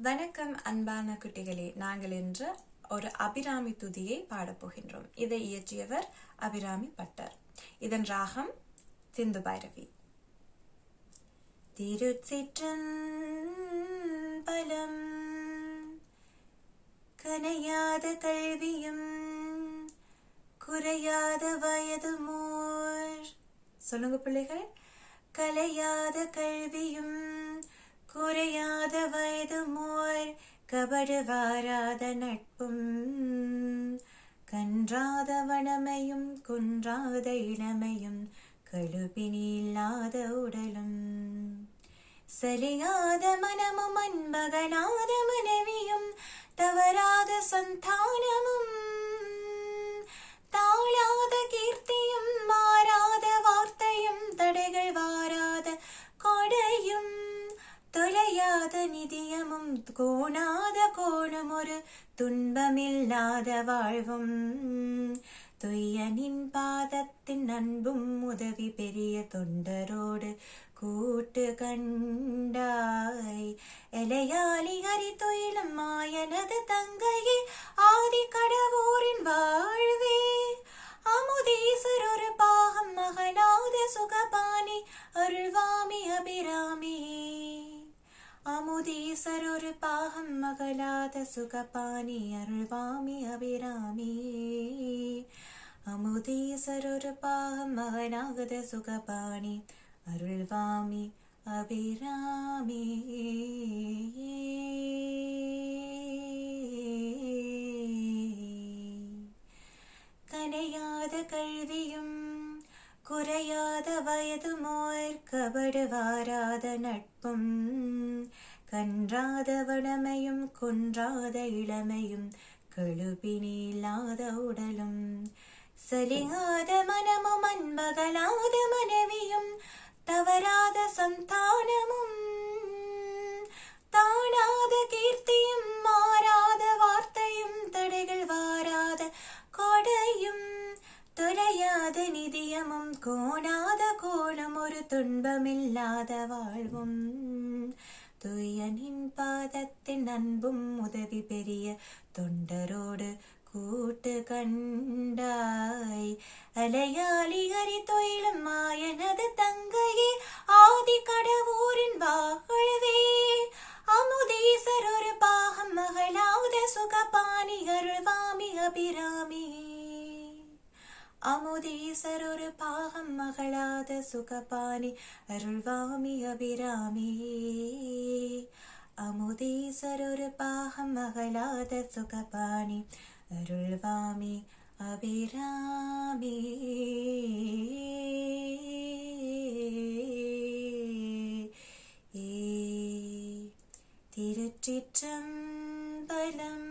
வணக்கம் அன்பான குட்டிகளே, நாங்கள் இன்று ஒரு அபிராமி துதியை பாடப்போகின்றோம். இதை இயற்றியவர் அபிராமி பட்டர். இதன் ராகம் சிந்து பைரவி. திருச்சிற்றம்பலம். கனையாத கல்வியும் குறையாத வயது மோர். சொல்லுங்க பிள்ளைகள். கலையாத கல்வியும் குறையாத வயது மோர், கபடு வாராத நட்பும் கன்றாத வனமையும் குன்றாத இளமையும் கழுபினி இல்லாத உடலும் சலியாத மனமும் அன்பகனாத மனைவியும் தவறாத சந்தானமும் தாழாத கீர்த்தியும் மாறாத வார்த்தையும் தடைகள் வாராத கொடையும் தொலையாத நிதியமும் கோணாத கோணும் ஒரு துன்பமில்லாத வாழ்வும் துய்யனின் பாதத்தின் அன்பும் உதவி பெரிய தொண்டரோடு கூட்டு கண்டாய். எலையாலி ஹரி தொயிலும் மாயனது தங்கையே ஆதி கடவுரின் வாழ்வே அமுதீசர் ஒரு பாகம் மகனாத சுகபாணி அருள்வாமி அபிராமி. அமுதீசர் ஒரு பாகம் மகளாத சுகபாணி அருள்வாமி அபிராமி. அமுதீசர் ஒரு பாகம் மகனாகத சுகபாணி அருள்வாமி அபிராமி. கனையாத கல்வியும் குறையாத வயது மோர், கபடு வாராத நட்பும் கன்றாத வடமையும் குன்றாத இளமையும் கழுபினி இல்லாத உடலும் சலியாத மனமும் அன்பகலாத மனைவியும் தவறாத சந்தானமும் தாழாத கீர்த்தியும் மாறாத வார்த்தையும் தடைகள் வாராத கொடையும் தொலையாத நிதியமும் கோணாத கோணம் ஒரு துன்பமில்லாத வாழ்வும் துயனின் பாதத்தின் அன்பும் உதவி பெரிய தொண்டரோடு கூட்டு கண்டாய். அலையாலி ஹரி தொயிலும் மாயனது தங்கையே ஆதி கடவுரின் வாழ்வே அமுதீசர் ஒரு பாகம் மகளாத சுகபாணி அருள்வாமி அபிராமி. அமுதீசர் ஒரு பாகம் மகளாத சுகபாணி அருள்வாமி அபிராமி. அமுதீசர் ஒரு பாகம் மகளாத சுகபாணி அருள்வாமி அபிராமி. திருச்சிற்றம்பலம்.